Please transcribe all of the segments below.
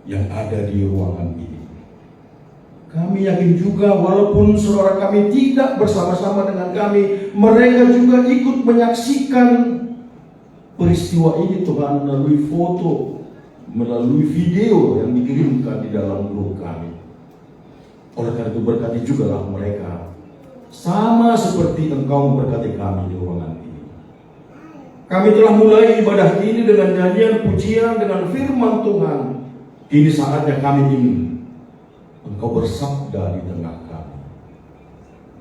yang ada di ruangan ini. Kami yakin juga walaupun saudara kami tidak bersama-sama dengan kami, mereka juga ikut menyaksikan peristiwa ini Tuhan, melalui foto, melalui video yang dikirimkan di dalam grup kami. Oleh karena itu berkati jugalah mereka, sama seperti Engkau memberkati kami di ruangan ini. Kami telah mulai ibadah ini dengan nyanyian pujian, dengan firman Tuhan. Kini saatnya kami ingin Engkau bersabda di tengah kami.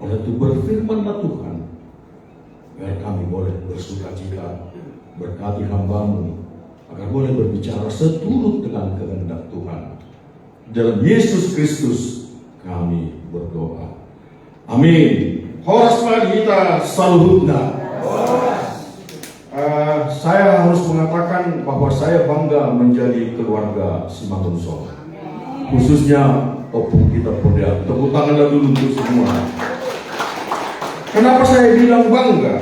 Oleh itu berfirmanlah Tuhan, biar kami boleh bersukacita, berkati hamba-Mu, agar boleh berbicara seturut dengan kehendak Tuhan. Dalam Yesus Kristus kami berdoa. Amin. Horas kita saluhutna. Saya harus mengatakan bahwa saya bangga menjadi keluarga Simangunso. Khususnya opung kita Poda. Tepuk tangan dulu untuk semua. Kenapa saya bilang bangga?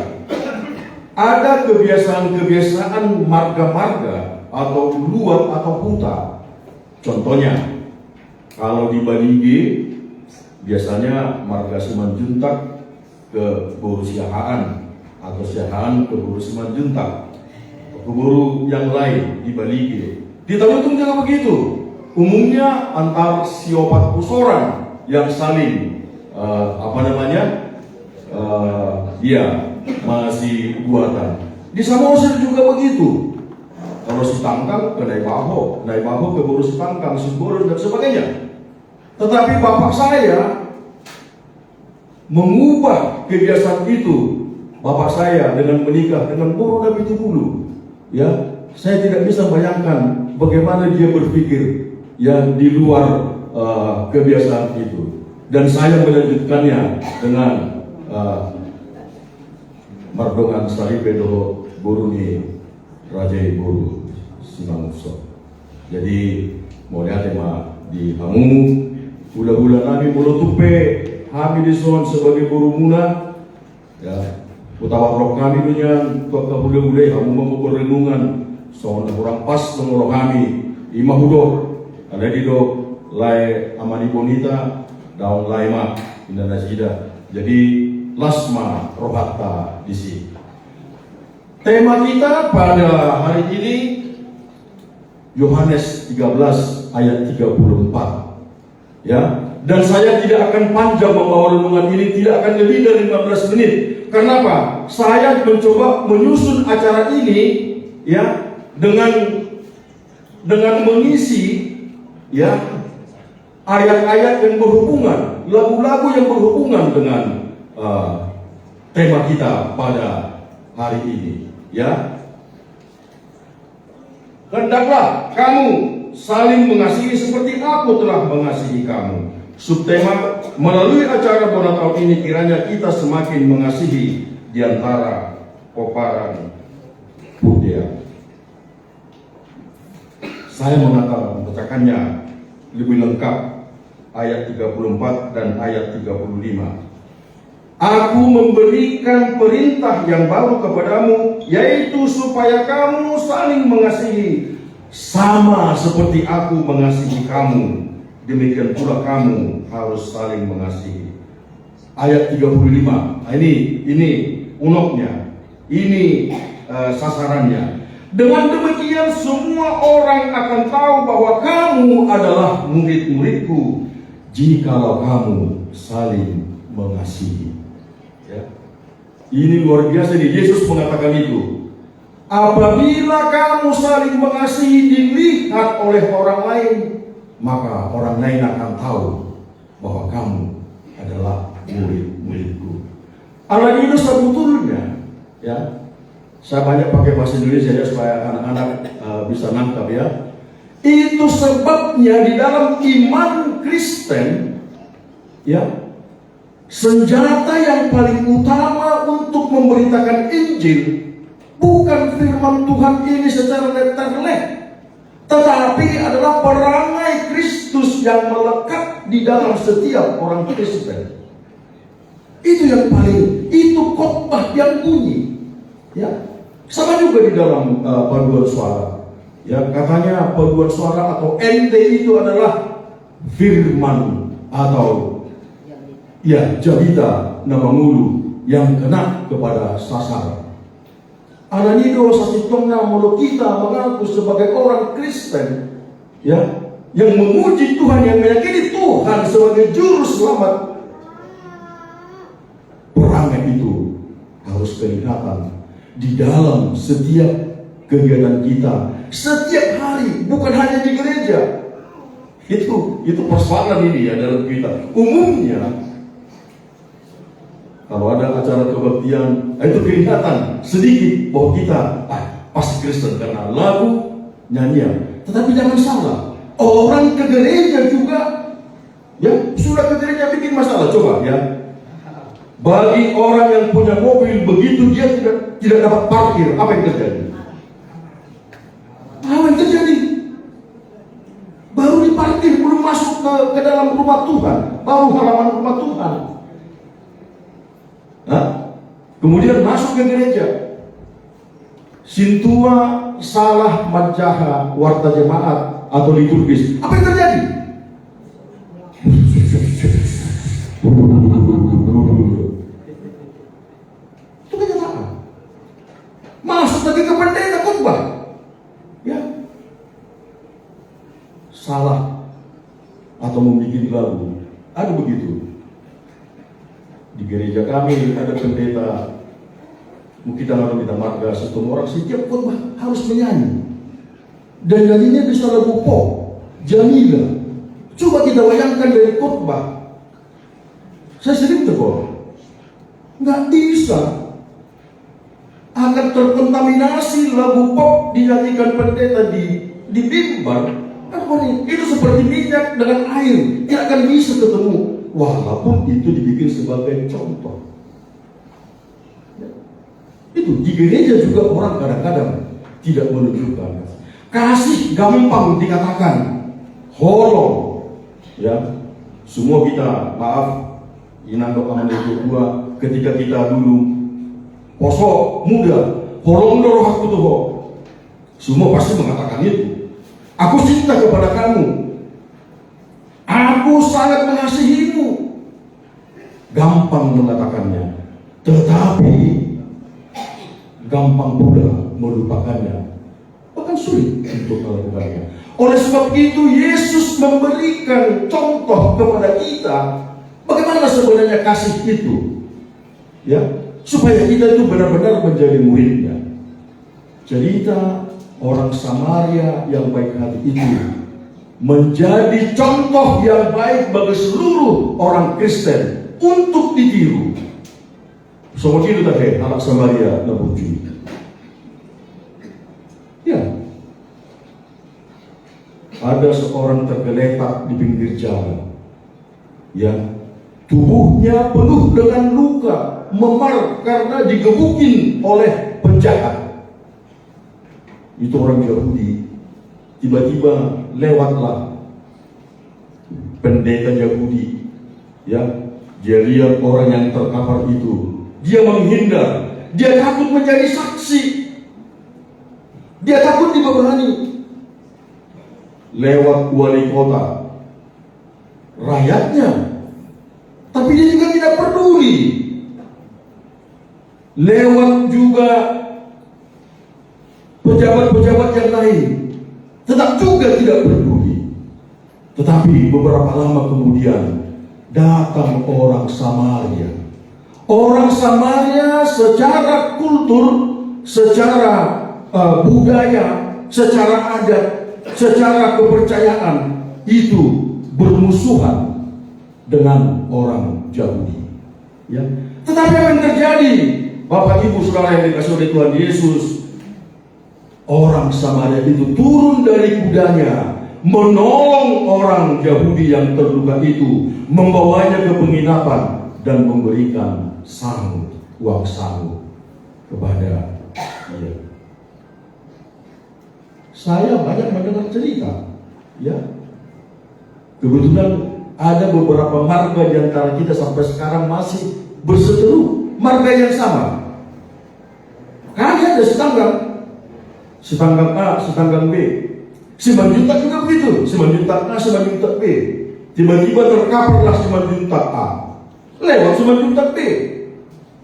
Ada kebiasaan-kebiasaan marga-marga atau luar atau huta. Contohnya, kalau di Bali biasanya marga Simanjuntak ke Boru Siahaan atau Siahaan ke Boru Simanjuntak, ke Boru yang lain di Bali. Di Talutung juga begitu. Umumnya antar siopat pusoran yang saling masih buatan. Di Samosir juga begitu. Kalau si Tangkang ke Naibaho ke Boru si Tangkang, Simboron dan sebagainya. Tetapi bapak saya mengubah kebiasaan itu. Bapak saya dengan menikah dengan Boru Nabi Tubulu, ya, saya tidak bisa bayangkan bagaimana dia berpikir yang di luar kebiasaan itu. Dan saya melanjutkannya dengan Mardongan Saripedo Boruni Rajai Boru Simangunso. Jadi mau lihat di Hamu bulan-bulan kami mulutupe kami dison sebagai Boru Muna, ya, utawa roh kami dunia tua kahule-hule Hamu mau berrenungan soalnya kurang pas dengan kami imahudor ada di do lai amani bonita daun laima Indonesia. Jadi lasma rohata di sini. Tema kita pada hari ini Yohanes 13 ayat 34. Ya, dan saya tidak akan panjang membawa renungan ini, tidak akan lebih dari 15 menit. Kenapa? Saya mencoba menyusun acara ini ya dengan mengisi ya ayat-ayat yang berhubungan, lagu-lagu yang berhubungan dengan tema kita pada hari ini, ya. Hendaklah kamu saling mengasihi seperti aku telah mengasihi kamu. Subtema melalui acara Bonatau ini kiranya kita semakin mengasihi di antara peparan budaya. Saya membacakannya lebih lengkap ayat 34 dan ayat 35. Aku memberikan perintah yang baru kepadamu, yaitu supaya kamu saling mengasihi, sama seperti aku mengasihi kamu. Demikian pula kamu harus saling mengasihi. Ayat 35. Ini unoknya, ini sasarannya. Dengan demikian semua orang akan tahu bahwa kamu adalah murid-muridku, jikalau kamu saling mengasihi. Ya. Ini luar biasa nih, Yesus mengatakan itu. Apabila kamu saling mengasihi dilihat oleh orang lain, maka orang lain akan tahu bahwa kamu adalah murid-muridku. Allah itu sebetulnya, ya, saya banyak pakai bahasa Indonesia ya supaya anak-anak bisa nangkap ya. Itu sebabnya di dalam iman Kristen, ya, senjata yang paling utama untuk memberitakan Injil bukan firman Tuhan ini secara letterlek, tetapi adalah perangai Kristus yang melekat di dalam setiap orang Kristen. Itu yang paling, itu khotbah yang bunyi, ya. Sama juga di dalam paduan suara. Ya, katanya paduan suara atau NT itu adalah firman atau ya jabita nama mulu yang kena kepada sasar. Ananido sasitongna mulu kita mengaku sebagai orang Kristen, ya, yang memuji Tuhan, yang meyakini Tuhan sebagai juru selamat. Perangai itu harus kelihatan di dalam setiap kegiatan kita, setiap hari, bukan hanya di gereja. Itu persoalan ini ya dalam kita. Umumnya kalau ada acara kebaktian, itu kelihatan sedikit bahwa kita pasti Kristen karena lagu, nyanyian. Tetapi jangan salah, orang ke gereja juga, ya sudah ke gereja bikin masalah. Coba ya, bagi orang yang punya mobil begitu dia tidak dapat parkir, apa yang terjadi? Apa yang terjadi? Baru diparkir, belum masuk ke dalam rumah Tuhan, baru halaman rumah Tuhan. Nah, kemudian masuk ke gereja. Sintua salah mencaha warta jemaat atau liturgis. Apa yang terjadi? Itu kenyataan. Masuk lagi ke pendeta khotbah. Ya. Salah atau membuat lagu. Ada begitu. Di gereja kami ada pendeta, kita kita marga satu orang setiap khotbah harus menyanyi. Dan nyanyinya bisa lagu pop, Jamila. Coba kita bayangkan dari khotbah. Saya sering tegur, nggak bisa. Akan terkontaminasi lagu pop dinyanyikan pendeta di mimbar. Itu seperti minyak dengan air, tidak akan bisa ketemu. Walaupun itu dibikin sebagai contoh. Itu di gereja juga orang kadang-kadang tidak menunjukkan. Kasih gampang dikatakan, holong, ya. Semua kita maaf, inandok aman kedua ketika kita dulu poso muda, holong doroh aku tuh. Semua pasti mengatakan itu. Aku cinta kepada kamu. Aku sangat mengasihimu. Gampang mengatakannya, tetapi gampang pula melupakannya. Bahkan sulit untuk melakukannya. Oleh sebab itu Yesus memberikan contoh kepada kita bagaimana sebenarnya kasih itu, ya, supaya kita itu benar-benar menjadi muridnya. Cerita orang Samaria yang baik hati itu menjadi contoh yang baik bagi seluruh orang Kristen untuk ditiru. Semua itu tadi anak Samaria nabuju. Ya, ada seorang tergeletak di pinggir jalan. Ya, tubuhnya penuh dengan luka, memar karena digebukin oleh penjahat. Itu orang Yahudi. Tiba-tiba lewatlah pendeta Yahudi, ya, dia lihat orang yang terkapar itu, dia menghindar, dia takut menjadi saksi, dia takut dibebani. Lewat wali kota, rakyatnya, tapi dia juga tidak peduli. Lewat juga pejabat-pejabat yang lain, tetap juga tidak peduli. Tetapi beberapa lama kemudian datang orang Samaria. Orang Samaria secara kultur, secara budaya, secara adat, secara kepercayaan itu bermusuhan dengan orang Yahudi. Ya. Tetapi apa yang terjadi, Bapak Ibu Saudara yang dikasihi oleh Tuhan Yesus? Orang Samaria itu turun dari kudanya, menolong orang Yahudi yang terluka itu, membawanya ke penginapan dan memberikan uang sangu kepada dia. Saya banyak mendengar cerita, ya. Kebetulan ada beberapa marga di antara kita sampai sekarang masih berseteru marga yang sama. Kami ada tetangga. si tanggang A, si tanggang B. Si Simanjuntak juga begitu, si Simanjuntak A, si Simanjuntak B. Tiba-tiba terkaparlah si Simanjuntak A, lewat si Simanjuntak B.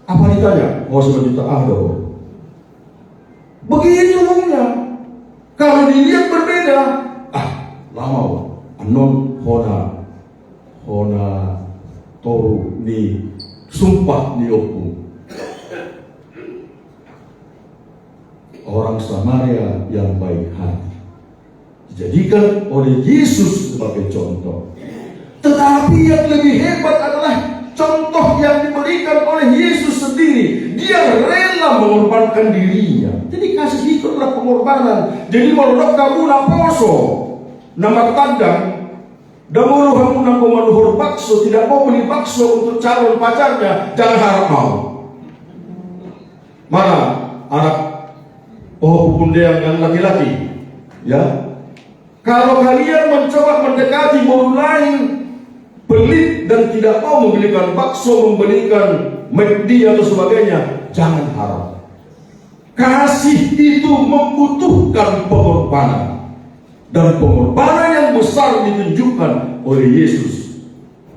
Apa ditanya? Oh, si Simanjuntak A dong. Begitu umumnya. Kalau dilihat berbeda, lama anon hona toru ni sumpah ni oku. Orang Samaria yang baik hati dijadikan oleh Yesus sebagai contoh. Tetapi yang lebih hebat adalah contoh yang diberikan oleh Yesus sendiri. Dia rela mengorbankan dirinya. Jadi kasih itu adalah pengorbanan. Jadi melodok kamu na poso nama tandang damuru kamu na kumaluhur bakso, tidak mau beli bakso untuk calon pacarnya, jangan harap mau. Mana anak punde yang laki-laki, ya? Kalau kalian mencoba mendekati orang lain pelit dan tidak mau membelikan bakso, membelikan McD atau sebagainya, jangan harap. Kasih itu membutuhkan pengorbanan, dan pengorbanan yang besar ditunjukkan oleh Yesus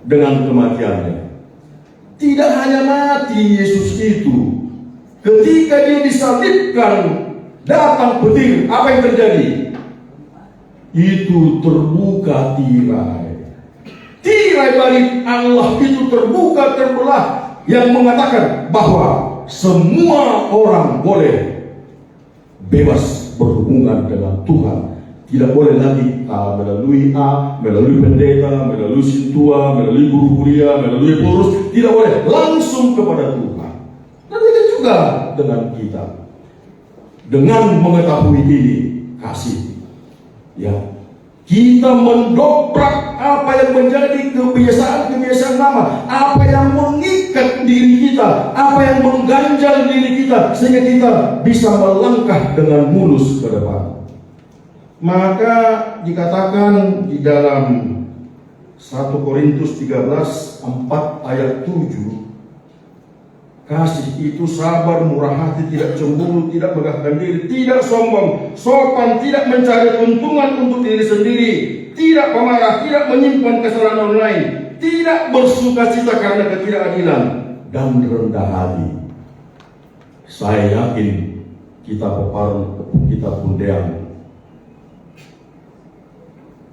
dengan kematiannya. Tidak hanya mati Yesus itu, ketika dia disalibkan, datang petir, apa yang terjadi? Itu terbuka tirai balik Allah itu terbuka, terbelah, yang mengatakan bahwa semua orang boleh bebas berhubungan dengan Tuhan. Tidak boleh lagi melalui pendeta, melalui sintua, melalui guru kuliah, melalui pengurus. Tidak boleh, langsung kepada Tuhan. Dan itu juga dengan kita. Dengan mengetahui ini, kasih, ya, kita mendobrak apa yang menjadi kebiasaan lama, apa yang mengikat diri kita, apa yang mengganjal diri kita, sehingga kita bisa melangkah dengan mulus ke depan. Maka dikatakan di dalam 1 Korintus 13 4 ayat 7, kasih itu sabar, murah hati, tidak cemburu, tidak megahkan diri, tidak sombong, sopan, tidak mencari keuntungan untuk diri sendiri, tidak pemarah, tidak menyimpan kesalahan orang lain, tidak bersukacita karena ketidakadilan, dan rendah hati. Saya yakin kita peparun, kita pundean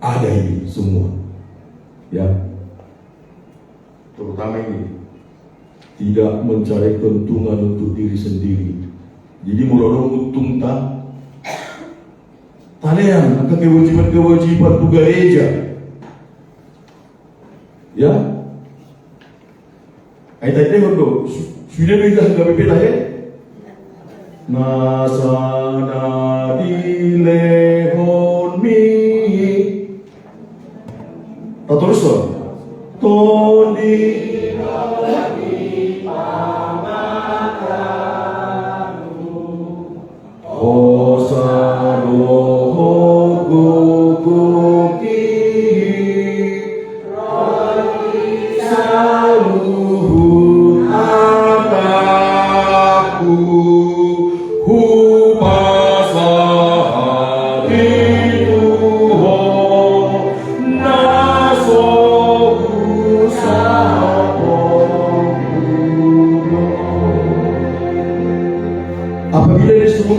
ada ini semua, ya, terutama ini. Tidak mencari keuntungan untuk diri sendiri. Jadi melorong untung talian akan kewajiban tugas gereja, ya. Ayat itu untuk sudah beda nggak beda ya? Nasana dilehon mi. Terus Toni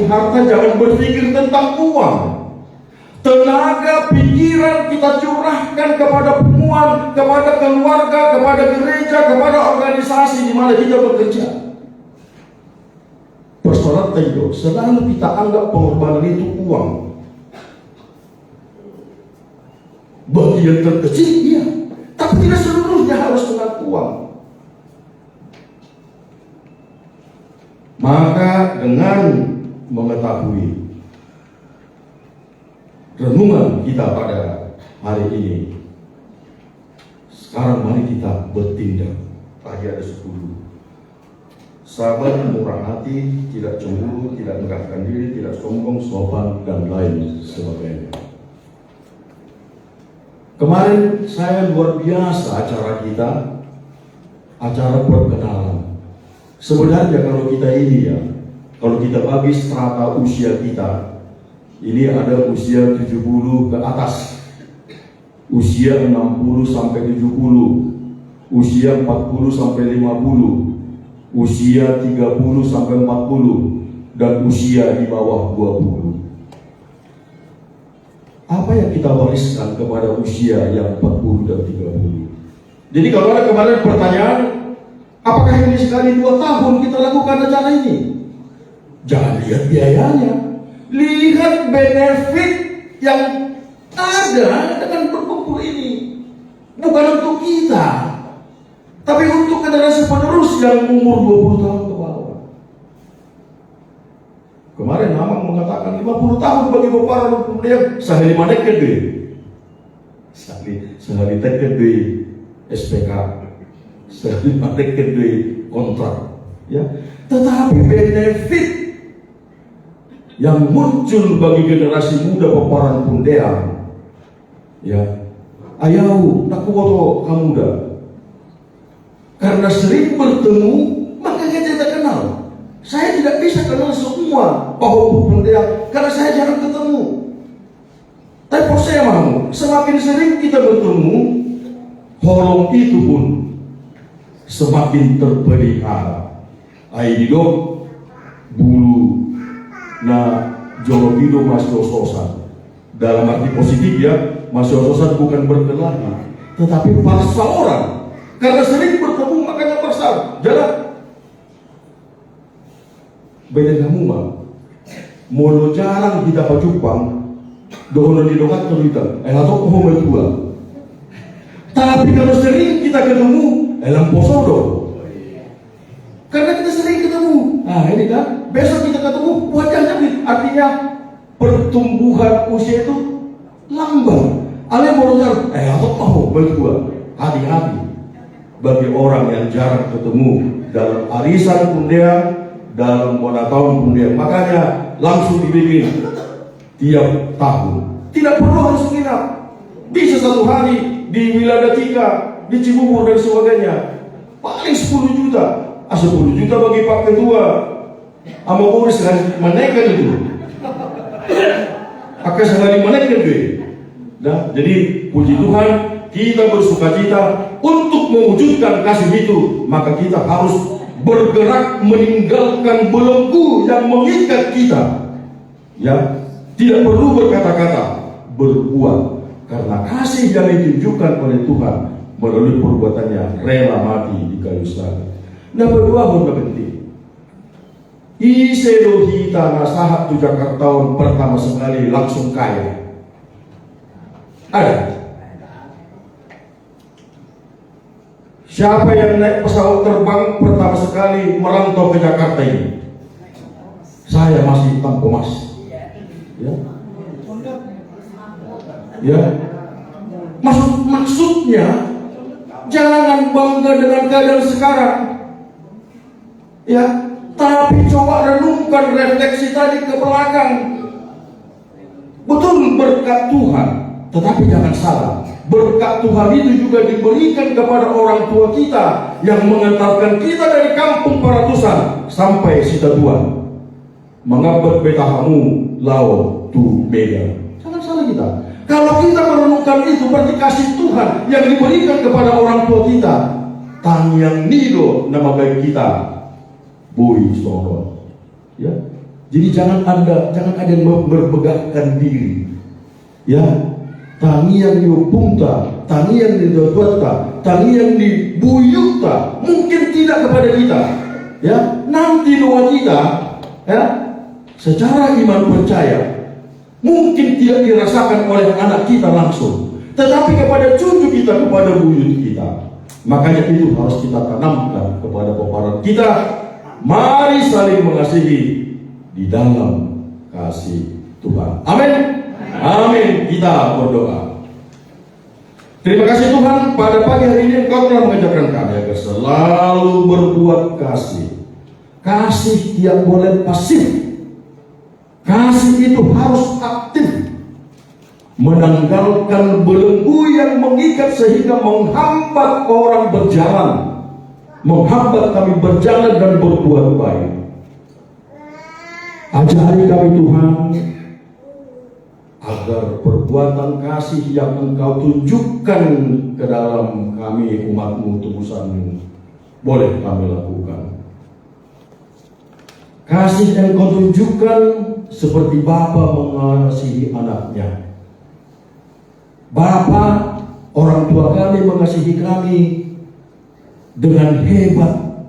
harta, jangan berpikir tentang uang. Tenaga pikiran kita curahkan kepada pemuan, kepada keluarga, kepada gereja, kepada organisasi di mana kita bekerja. Persyaratan itu selalu kita anggap pengorbanan itu uang. Bagian terkecil iya, tapi tidak seluruhnya harus dengan uang. Maka dengan mengetahui renungan kita pada hari ini, sekarang mari kita bertindak. Tadi ada 10. Sabar, murah hati, tidak cemburu, tidak megahkan diri, tidak sombong, sopan, dan lain sebagainya. Kemarin saya luar biasa acara kita, acara perkenalan. Sebenarnya kalau kita ini ya, kalau kita bagi strata usia kita, Ini ada usia 70 ke atas, usia 60 sampai 70, usia 40 sampai 50, usia 30 sampai 40, dan usia di bawah 20. Apa yang kita wariskan kepada usia yang 40 dan 30? Jadi kalau ada kemarin pertanyaan, apakah ini sekali 2 tahun kita lakukan rencana ini? Jangan lihat biayanya, lihat benefit yang ada dengan berkumpul ini. Bukan untuk kita, tapi untuk generasi penerus yang umur 20 tahun ke bawah. Kemarin Amang mengatakan 50 tahun bagi para pemuda sehari manek gede. Sehari tek gede SPK. Sehari manek gede kontrak. Ya. Tetapi benefit yang muncul bagi generasi muda peparan pundean, ya, ayo aku foto kamu muda. Karena sering bertemu, maka kita tidak kenal. Saya tidak bisa kenal semua bahwa pundean, karena saya jarang ketemu. Tapi saya mau, semakin sering kita bertemu, holong itu pun semakin terpelihara. Aidido bulu na jologido masih ososan. Dalam arti positif ya, masih ososan bukan berkelahi, tetapi paksa orang. Karena sering bertemu makanya paksa. Jangan beda kamu mah. Molo jarang kita pajupang, dohono di dokat terlihat. Atau kohong dua. Tapi kalau sering kita ketemu, elang posodo. Karena kita sering ketemu. Nah ini kan, besok kita ketemu wajahnya, artinya pertumbuhan usia itu lambat. Ale morojar, atau mau berdua. Hati-hati bagi orang yang jarang ketemu dalam arisan pundean, dalam tahun pundean. Makanya langsung dibikin tiap tahun. Tidak perlu harus menginap. Bisa 1 hari di Wiladatika, di Cibubur dan sebagainya. Paling 10 juta. 10 juta bagi Pak Ketua. Ama Boris menaikkan itu. Akan sekali menaikkan itu. Nah, jadi puji Tuhan, kita bersukacita untuk mewujudkan kasih itu. Maka kita harus bergerak meninggalkan belenggu yang mengikat kita. Ya, tidak perlu berkata-kata, berbuat. Karena kasih yang ditunjukkan oleh Tuhan melalui perbuatannya rela mati di kayu salib. Nah, berdua pun penting. Isedo hita nasahat 7 tahun pertama sekali langsung kaya. Ada. Siapa yang naik pesawat terbang pertama sekali merantau ke Jakarta ini? Saya masih hitam emas. Ya. Ya. Maksudnya jangan bangga dengan keadaan sekarang. Ya, tapi coba renungkan refleksi tadi ke belakang. Betul berkat Tuhan, tetapi jangan salah. Berkat Tuhan itu juga diberikan kepada orang tua kita yang mengantarkan kita dari kampung Paratusan sampai Sitatuan. Mengabad betahamu lau tu mega. Jangan salah kita. Kalau kita merenungkan itu berarti kasih Tuhan yang diberikan kepada orang tua kita. Tangyang nido nama baik kita. Boy sono. Ya. Jadi jangan ada yang berbegakkan diri. Ya. Tangian diupunta, tangian didodota, tangian dibuyukta, mungkin tidak kepada kita, ya. Nanti doa kita, ya, secara iman percaya, mungkin tidak dirasakan oleh anak kita langsung, tetapi kepada cucu kita, kepada buyut kita. Makanya itu harus kita tanamkan kepada peparan kita. Mari saling mengasihi di dalam kasih Tuhan. Amin. Amin. Kita berdoa. Terima kasih Tuhan, pada pagi hari ini Engkau telah mengajarkan kami agar selalu berbuat kasih. Kasih tidak boleh pasif. Kasih itu harus aktif. Menanggalkan belenggu yang mengikat sehingga menghambat orang berjalan. Menghambat kami berjalan dan berbuat baik. Ajari kami Tuhan agar perbuatan kasih yang Engkau tunjukkan ke dalam kami umat-Mu tebusan boleh kami lakukan. Kasih yang Engkau tunjukkan seperti Bapa mengasihi anaknya. Bapa, orang tua kami mengasihi kami dengan hebat,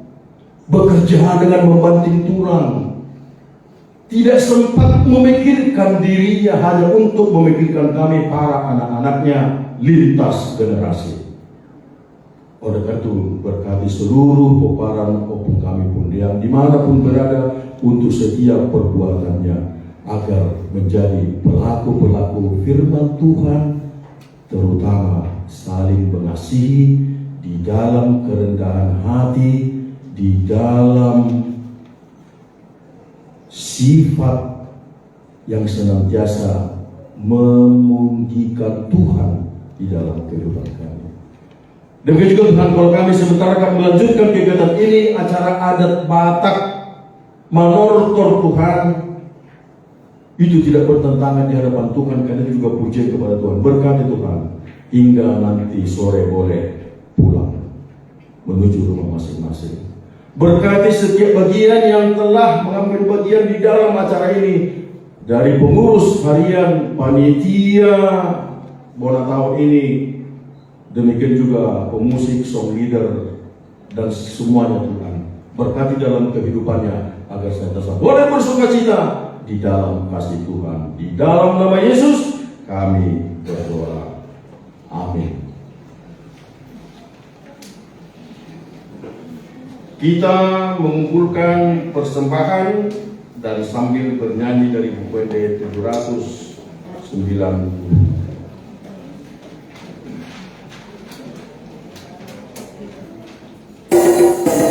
bekerja dengan membanting tulang, tidak sempat memikirkan dirinya, hanya untuk memikirkan kami para anak-anaknya lintas generasi. Oleh karena itu berkati seluruh peparan maupun kami pun yang dimanapun berada untuk setiap perbuatannya, agar menjadi pelaku-pelaku firman Tuhan, terutama saling mengasihi di dalam kerendahan hati, di dalam sifat yang senantiasa memujikan Tuhan di dalam kehidupan kami. Demikian juga Tuhan, kalau kami sementara akan melanjutkan kegiatan ini, acara adat Batak Manortor Tuhan, itu tidak bertentangan di hadapan Tuhan, karena itu juga pujian kepada Tuhan. Berkati Tuhan hingga nanti sore boleh pulang menuju rumah masing-masing. Berkati setiap bagian yang telah mengambil bagian di dalam acara ini, dari pengurus harian, panitia Bona tahun ini, demikian juga pemusik, song leader, dan semuanya Tuhan. Berkati dalam kehidupannya agar senantiasa boleh bersukacita di dalam kasih Tuhan. Di dalam nama Yesus kami berdoa. Amin. Kita mengumpulkan persembahan dan sambil bernyanyi dari UPD 790. Thank you.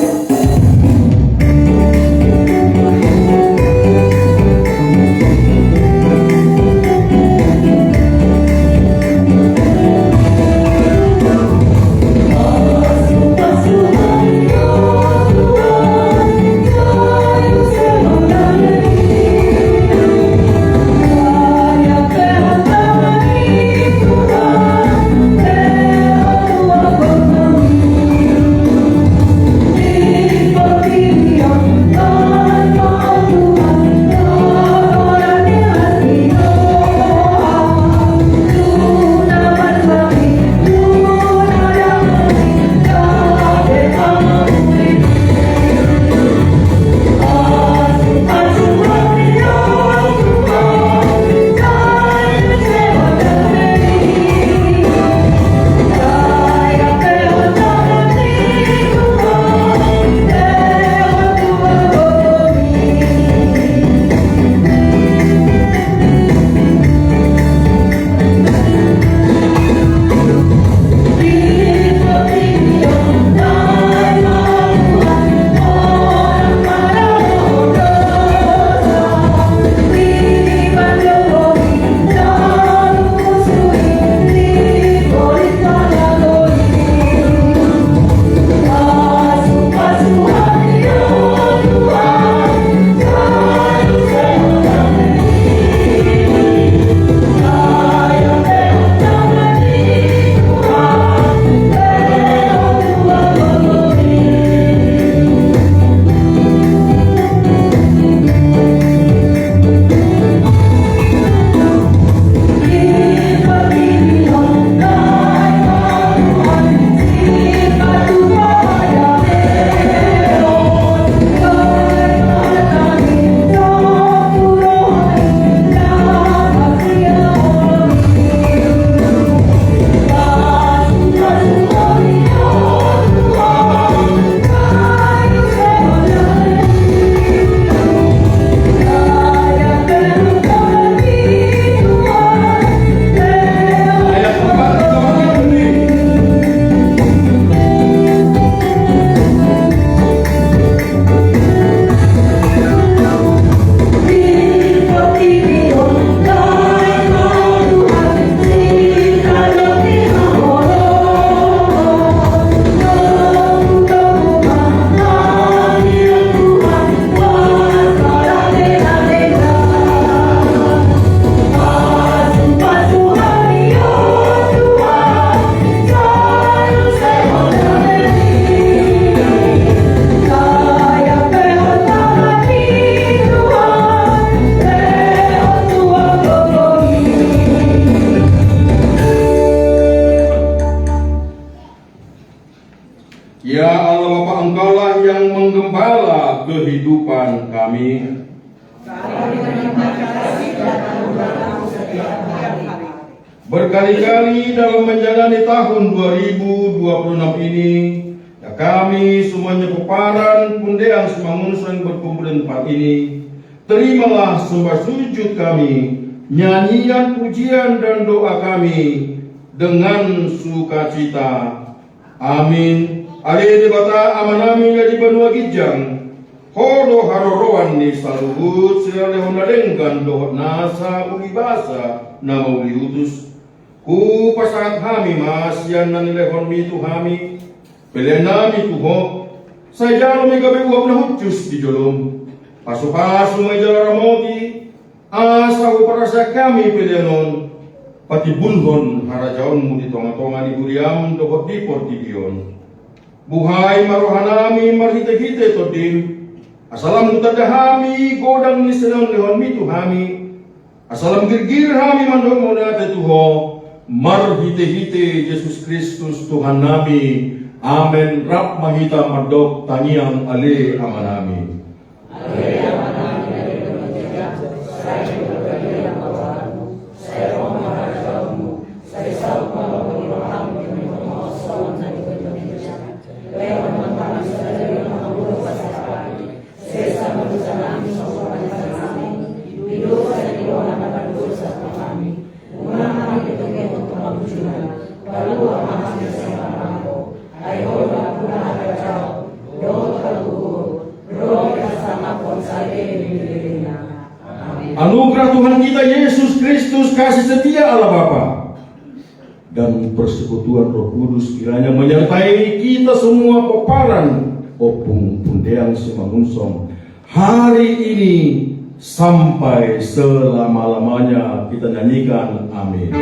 Ya Allah Bapa, Engkaulah yang menggembala kehidupan kami. Berkali-kali dalam menjalani tahun 2026 ini, ya kami semuanya peparan Pundeang Simangunson berkumpul di tempat ini. Terimalah sembah sujud kami, nyanyian pujian dan doa kami dengan sukacita. Amin. Ali bata amanami jadi benua gijang. Hodo harorowan ni saluhut sila honalenggan dohot nasa ugi basa nama uli utus. Ku pasangat kami mas yan nanilehon mi tuhami. Pelenami tuho. Saya mi gabi uap na hutjus di jolom. Pasu-pasu may jalaramoti. Asa ko para sa kami pelenon. Pati bunhon harajaon mo di tonga-tonga di buriam dohot di portibion. Buhay marohanami marhite-hite to din. Asalam mutadahami godang ni senon lehon mi tuhami. Asalam girgir hami mandok mo na tuho. Marhite-hite Yesus Kristus Tuhan Nabi. Amen. Rap mahita madok tangiang ale amanami. Ale amanami dari kementerian. Saya berkali yang bawamu. Saya romaharajamu. Saya saluk malam roham demi memohon dari kementerian. Lewat mengkami saja yang menghubung pasal. Saya sama bersama semua kami. Hidup saya di bawah nama dosa kami. Umama itu untuk pengabujuan. Lalu amahnya saya mampu. Ayolah pulang kacau. Doa luhur. Roh bersama pun saya dirinya. Anugerah Tuhan kita Yesus Kristus, kasih setia Allah Bapa dan persekutuan Roh Kudus kiranya menyertai kita semua peparan Opung Pundeang Simangunsong hari ini sampai selama-lamanya. Kita nyanyikan amin.